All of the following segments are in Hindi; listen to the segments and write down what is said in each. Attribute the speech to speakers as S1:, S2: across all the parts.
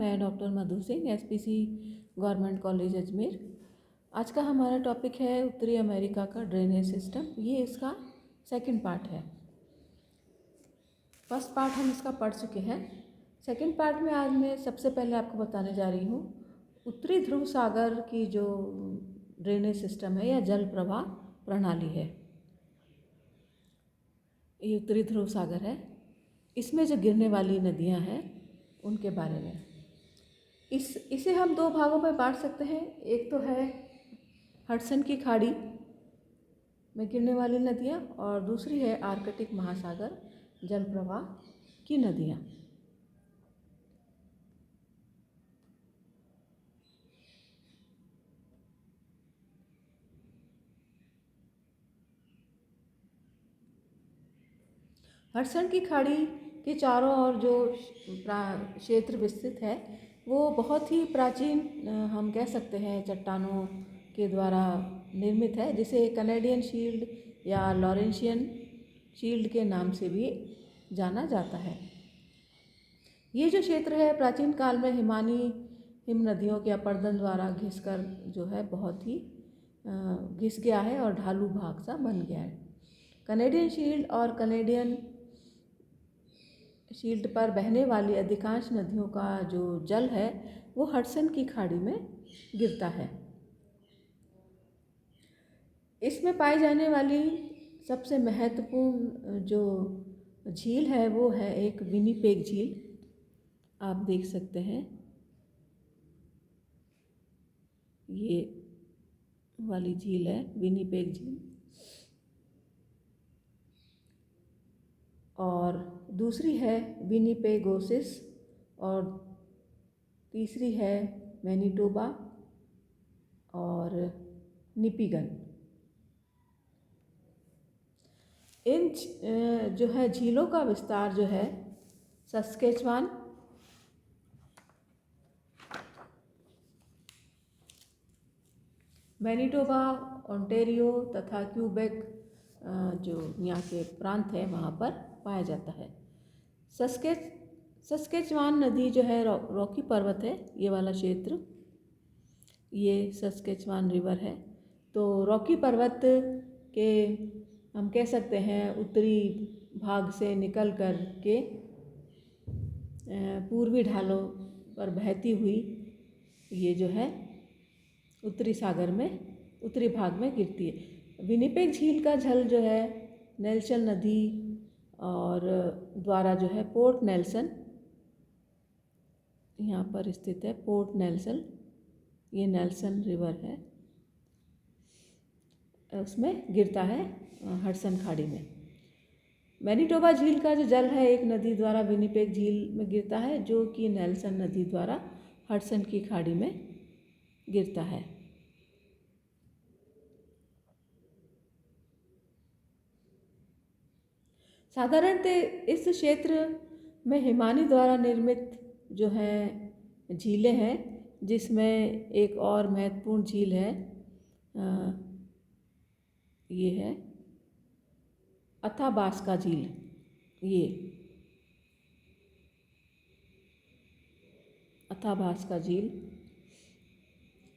S1: मैं doctor Madhu Singh, SPC government college Ajmer. आज का हमारा टॉपिक है उत्तरी अमेरिका का ड्रेनेज सिस्टम। ये इसका सेकंड पार्ट है। फर्स्ट पार्ट हम इसका पढ़ चुके हैं। सेकंड पार्ट में आज मैं सबसे पहले आपको बताने जा रही हूँ उत्तरी ध्रुव सागर की जो ड्रेनेज सिस्टम है या जल प्रवाह प्रणाली है। ये उत्तरी ध्रुव सागर है। इसमें जो गिरने वाली नदियाँ हैं उनके बारे में इसे हम दो भागों में बांट सकते हैं। एक तो है हडसन की खाड़ी में गिरने वाली नदियाँ और दूसरी है आर्कटिक महासागर जल प्रवाह की नदियाँ। हडसन की खाड़ी के चारों ओर जो क्षेत्र विस्तृत है वो बहुत ही प्राचीन हम कह सकते हैं चट्टानों के द्वारा निर्मित है, जिसे कनेडियन शील्ड या लॉरेंशियन शील्ड के नाम से भी जाना जाता है। ये जो क्षेत्र है प्राचीन काल में हिम नदियों के अपर्दन द्वारा घिसकर जो है बहुत ही घिस गया है और ढालू भाग सा बन गया है। कनेडियन शील्ड और कनेडियन शील्ड पर बहने वाली अधिकांश नदियों का जो जल है वो हडसन की खाड़ी में गिरता है। इसमें पाई जाने वाली सबसे महत्वपूर्ण जो झील है वो है एक विनिपेग झील। आप देख सकते हैं ये वाली झील है विनिपेग झील, और दूसरी है विनिपेगोसिस और तीसरी है मैनिटोबा और निपिगन। इन जो है झीलों का विस्तार जो है सस्केचवान, मैनिटोबा, ओंटारियो तथा क्यूबेक जो यहाँ के प्रांत है वहाँ पर पाया जाता है। सस्केचवान नदी जो है रॉकी पर्वत है, ये वाला क्षेत्र ये सस्केचवान रिवर है। तो रॉकी पर्वत के हम कह सकते हैं उत्तरी भाग से निकल कर के पूर्वी ढालों पर बहती हुई ये जो है उत्तरी भाग में गिरती है। विनिपेग झील का जल जो है नेल्सन नदी और द्वारा जो है पोर्ट नेल्सन, यहाँ पर स्थित है पोर्ट नेल्सन, ये नेल्सन रिवर है, उसमें गिरता है हडसन खाड़ी में। मैनिटोबा झील का जो जल है एक नदी द्वारा विनिपेग झील में गिरता है जो कि नेल्सन नदी द्वारा हडसन की खाड़ी में गिरता है। साधारणतः इस क्षेत्र में हिमानी द्वारा निर्मित जो है झीलें हैं, जिसमें एक और महत्वपूर्ण झील है ये है अथाबास्का झील। ये अथाबास्का झील,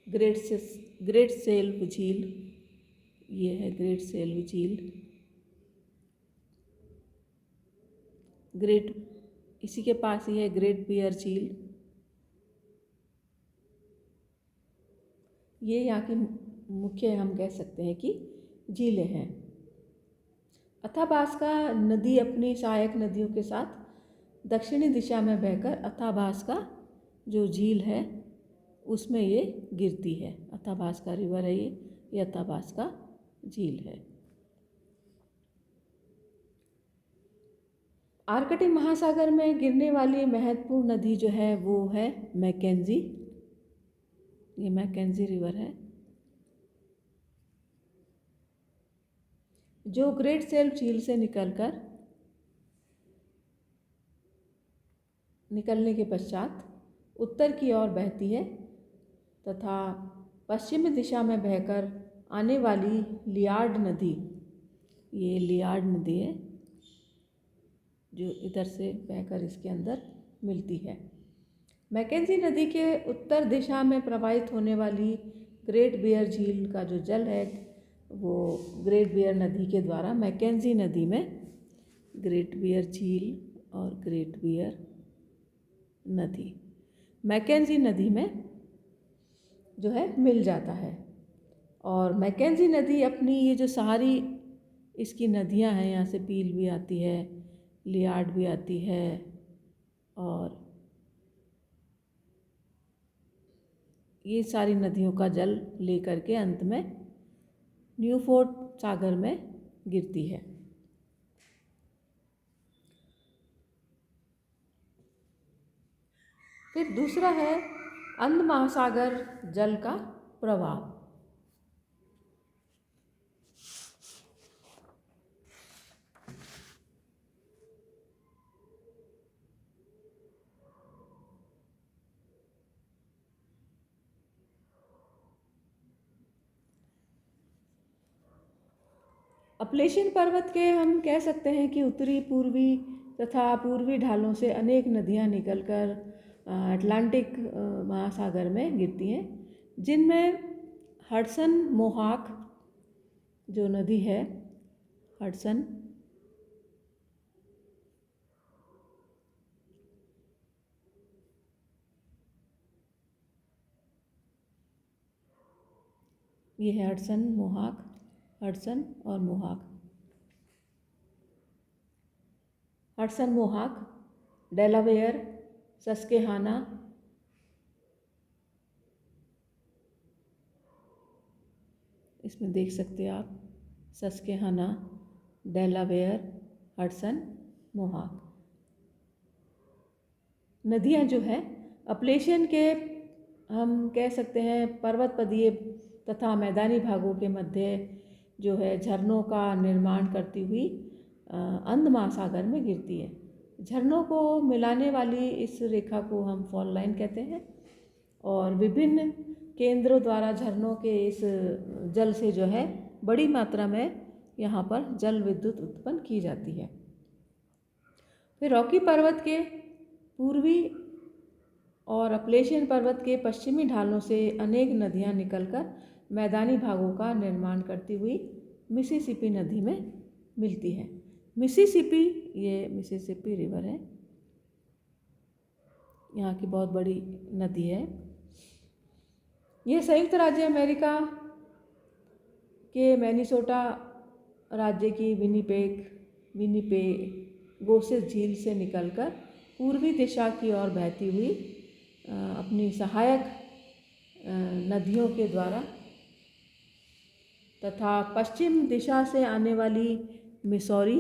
S1: ग्रेट सेल्व झील, ये है ग्रेट सेल्व झील, इसी के पास ही है ग्रेट बियर झील। ये यहाँ की मुख्य हम कह सकते हैं कि झीलें हैं। अथाबास्का नदी अपनी सहायक नदियों के साथ दक्षिणी दिशा में बहकर अथाबास्का जो झील है उसमें ये गिरती है। अथाबास्का रिवर है ये अथाबास्का झील है। आर्कटिक महासागर में गिरने वाली महत्वपूर्ण नदी जो है वो है मैकेंजी, ये मैकेंजी रिवर है जो ग्रेट सेल्व झील से निकलने के पश्चात उत्तर की ओर बहती है तथा पश्चिमी दिशा में बहकर आने वाली लियार्ड नदी, ये लियार्ड नदी है जो इधर से बहकर इसके अंदर मिलती है। मैकेंजी नदी के उत्तर दिशा में प्रवाहित होने वाली ग्रेट बियर झील का जो जल है वो ग्रेट बियर नदी के द्वारा मैकेंजी नदी में, ग्रेट बियर झील और ग्रेट बियर नदी मैकेंजी नदी में जो है मिल जाता है। और मैकेंजी नदी अपनी ये जो सारी इसकी नदियां हैं, यहाँ से पील भी आती है, लियार्ड भी आती है, और ये सारी नदियों का जल लेकर के अंत में न्यूफोर्ट सागर में गिरती है। फिर दूसरा है अंध महासागर जल का प्रवाह। अपलेशियन पर्वत के हम कह सकते हैं कि उत्तरी, पूर्वी तथा पूर्वी ढालों से अनेक नदियां निकलकर अटलांटिक महासागर में गिरती हैं, जिनमें हडसन मोहाक जो नदी है, हडसन ये है हडसन मोहाक, हडसन और मोहाक, हडसन मोहाक, डेलावेयर, सस्केहाना, इसमें देख सकते हैं आप, सस्केहाना, डेलावेयर, हडसन, मोहाक नदियाँ जो है अपलेशियन के हम कह सकते हैं पर्वत पदीय तथा मैदानी भागों के मध्य जो है झरनों का निर्माण करती हुई अंध महासागर में गिरती है। झरनों को मिलाने वाली इस रेखा को हम फॉल लाइन कहते हैं, और विभिन्न केंद्रों द्वारा झरनों के इस जल से जो है बड़ी मात्रा में यहाँ पर जल विद्युत उत्पन्न की जाती है। फिर रॉकी पर्वत के पूर्वी और अपलेशियन पर्वत के पश्चिमी ढालों से अनेक नदियाँ निकलकर मैदानी भागों का निर्माण करती हुई मिसिसिपी नदी में मिलती है। मिसिसिपी, ये मिसिसिपी रिवर है, यहाँ की बहुत बड़ी नदी है। यह संयुक्त राज्य अमेरिका के मिनेसोटा राज्य की विनिपेगोसेस झील से निकलकर पूर्वी दिशा की ओर बहती हुई अपनी सहायक नदियों के द्वारा तथा पश्चिम दिशा से आने वाली मिसौरी,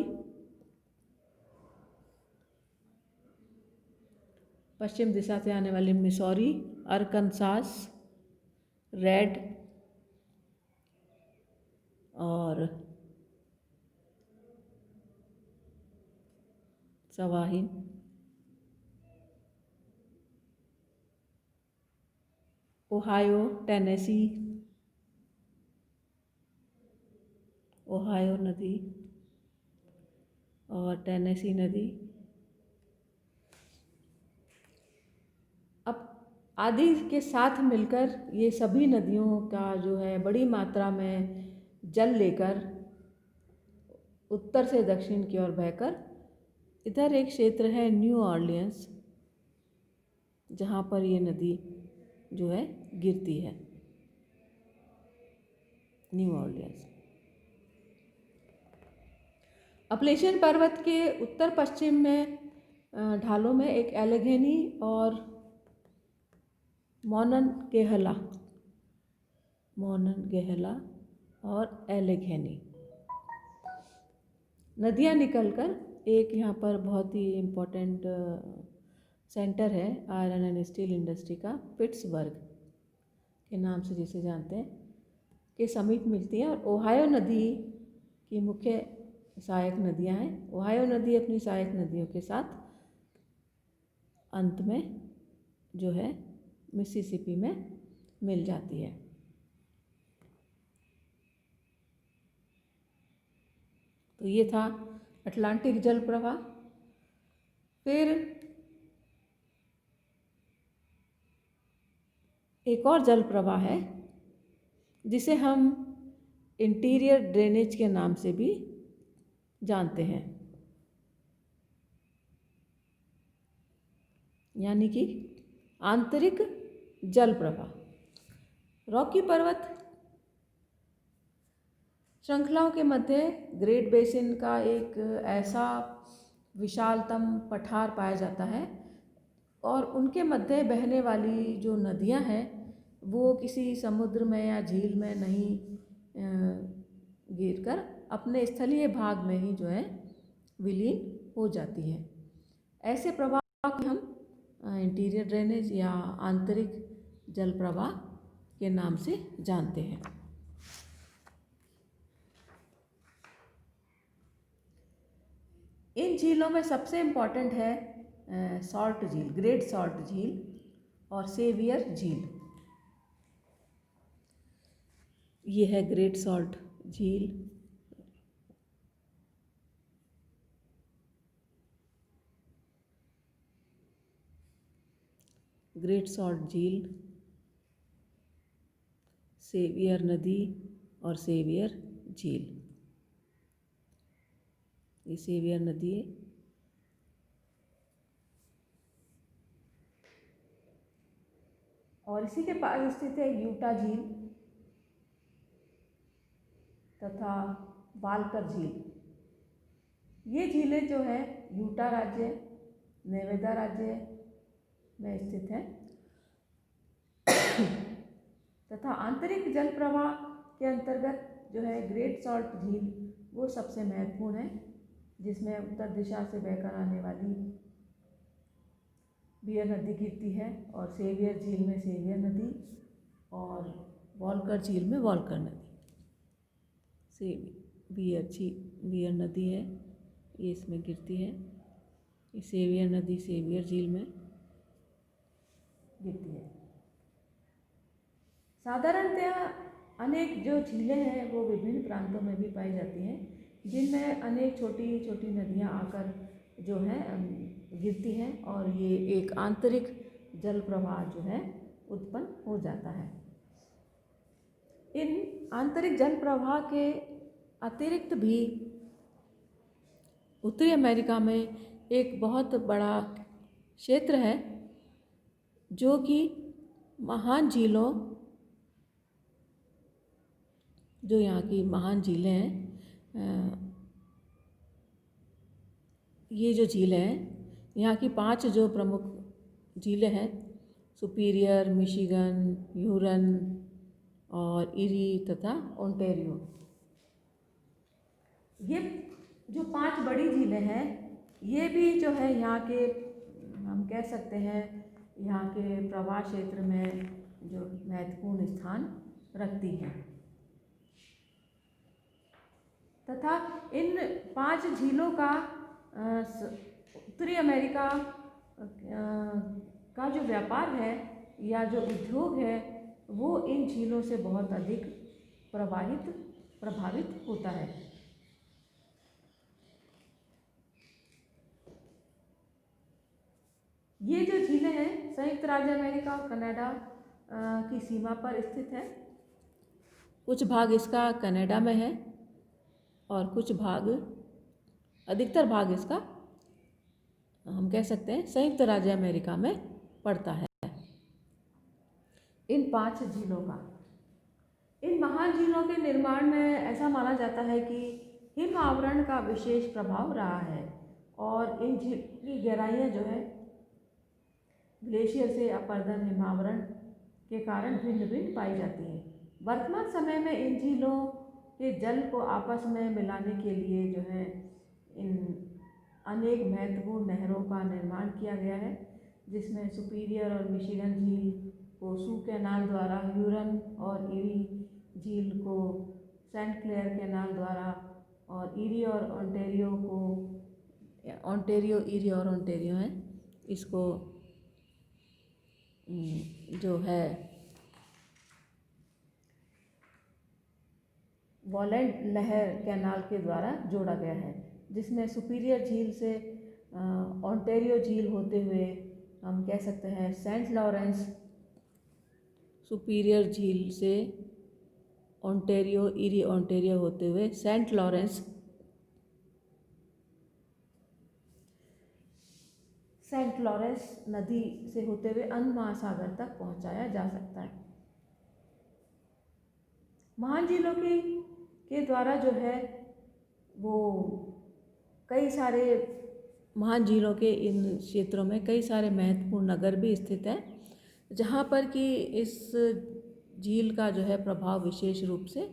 S1: पश्चिम दिशा से आने वाली मिसौरी, अरकनसास, रेड और सवाहिन, ओहायो, टेनेसी, ओहायो नदी और टेनेसी नदी अब आदि के साथ मिलकर ये सभी नदियों का जो है बड़ी मात्रा में जल लेकर उत्तर से दक्षिण की ओर बहकर इधर एक क्षेत्र है न्यू ऑर्लियंस, जहाँ पर ये नदी जो है गिरती है, न्यू ऑर्लियंस। अपलेशियन पर्वत के उत्तर पश्चिम में ढालों में एक एलेघेनी और मोननगेहला और एलेघेनी नदियाँ निकलकर एक यहाँ पर बहुत ही इम्पोर्टेंट सेंटर है आयरन एंड स्टील इंडस्ट्री का, पिट्सबर्ग के नाम से जिसे जानते हैं, के समीप मिलती है। और ओहायो नदी की मुख्य सहायक नदियाँ हैं। ओहायो नदी अपनी सहायक नदियों के साथ अंत में जो है मिसिसिपी में मिल जाती है। तो ये था अटलांटिक जल प्रवाह। फिर एक और जल प्रवाह है जिसे हम इंटीरियर ड्रेनेज के नाम से भी जानते हैं, यानी कि आंतरिक जल प्रवाह। रॉकी पर्वत श्रृंखलाओं के मध्य ग्रेट बेसिन का एक ऐसा विशालतम पठार पाया जाता है और उनके मध्य बहने वाली जो नदियां हैं वो किसी समुद्र में या झील में नहीं गिरकर अपने स्थलीय भाग में ही जो है विलीन हो जाती हैं। ऐसे प्रवाह को हम इंटीरियर ड्रेनेज या आंतरिक जल प्रवाह के नाम से जानते हैं। इन झीलों में सबसे इम्पॉर्टेंट है सॉल्ट झील, ग्रेट सॉल्ट झील और सेवियर झील। ये है ग्रेट सॉल्ट झील, ग्रेट सॉल्ट झील, सेवियर नदी और सेवियर झील। ये सेवियर नदी है। और इसी के पास स्थित है यूटा झील तथा वालकर झील। ये झीलें जो है यूटा राज्य, नेवादा राज्य में स्थित है तथा आंतरिक जल प्रवाह के अंतर्गत जो है ग्रेट सॉल्ट झील वो सबसे महत्वपूर्ण है, जिसमें उत्तर दिशा से बहकर आने वाली बियर नदी गिरती है और सेवियर झील में सेवियर नदी और वॉलकर झील में वॉलकर नदी। बियर नदी है ये इसमें गिरती है, ये सेवियर नदी सेवियर झील में गिरती है। साधारणतया अनेक जो झीलें हैं वो विभिन्न प्रांतों में भी पाई जाती हैं, जिनमें अनेक छोटी छोटी नदियां आकर जो है गिरती हैं और ये एक आंतरिक जल प्रवाह जो है उत्पन्न हो जाता है। इन आंतरिक जल प्रवाह के अतिरिक्त भी उत्तरी अमेरिका में एक बहुत बड़ा क्षेत्र है जो कि महान झीलों, जो यहाँ की महान झीलें हैं, ये जो झीलें हैं यहाँ की 5 जो प्रमुख झीलें हैं, सुपीरियर, मिशिगन, ह्यूरन और इरी तथा ओंटारियो। ये जो 5 बड़ी झीलें हैं ये भी जो है यहाँ के, हम कह सकते हैं यहाँ के प्रवाह क्षेत्र में जो महत्वपूर्ण स्थान रखती हैं तथा इन 5 झीलों का उत्तरी अमेरिका का जो व्यापार है या जो उद्योग है वो इन झीलों से बहुत अधिक प्रभावित होता है। ये जो झीलें हैं संयुक्त राज्य अमेरिका और कनाडा की सीमा पर स्थित है। कुछ भाग इसका कनाडा में है और कुछ भाग, अधिकतर भाग इसका हम कह सकते हैं संयुक्त राज्य अमेरिका में पड़ता है। इन 5 झीलों का, इन महान झीलों के निर्माण में ऐसा माना जाता है कि हिम आवरण का विशेष प्रभाव रहा है और इन झील की गहराइयाँ जो है ग्लेशियर से अपर्दन हिमावरण के कारण भिन्न भिन्न पाई जाती हैं। वर्तमान समय में इन झीलों के जल को आपस में मिलाने के लिए जो है इन अनेक महत्वपूर्ण नहरों का निर्माण किया गया है, जिसमें सुपीरियर और मिशिगन झील को सू कैनाल द्वारा, ह्यूरन और इरी झील को सेंट क्लेयर कैनाल द्वारा और इरी और ओंटारियो को, ओंटारियो, इरी और ओंटारियो है, इसको जो है वॉलेंट नहर कैनाल के द्वारा जोड़ा गया है, जिसमें सुपीरियर झील से ओंटारियो झील होते हुए हम कह सकते हैं सेंट लॉरेंस सुपीरियर झील से ओंटारियो, ईरी ओंटारियो होते हुए सेंट लॉरेंस नदी से होते हुए अंध महासागर तक पहुंचाया जा सकता है। महान झीलों के द्वारा जो है वो कई सारे महान झीलों के इन क्षेत्रों में कई सारे महत्वपूर्ण नगर भी स्थित हैं, जहाँ पर कि इस झील का जो है प्रभाव विशेष रूप से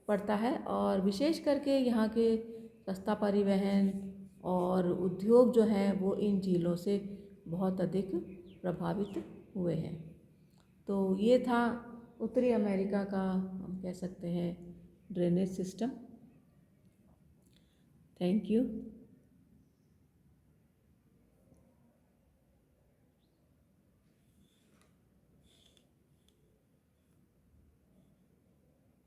S1: पड़ता है, और विशेष करके यहाँ के सस्ता परिवहन और उद्योग जो हैं वो इन झीलों से बहुत अधिक प्रभावित हुए हैं। तो ये था उत्तरी अमेरिका का, हम कह सकते हैं, ड्रेनेज सिस्टम। Thank you.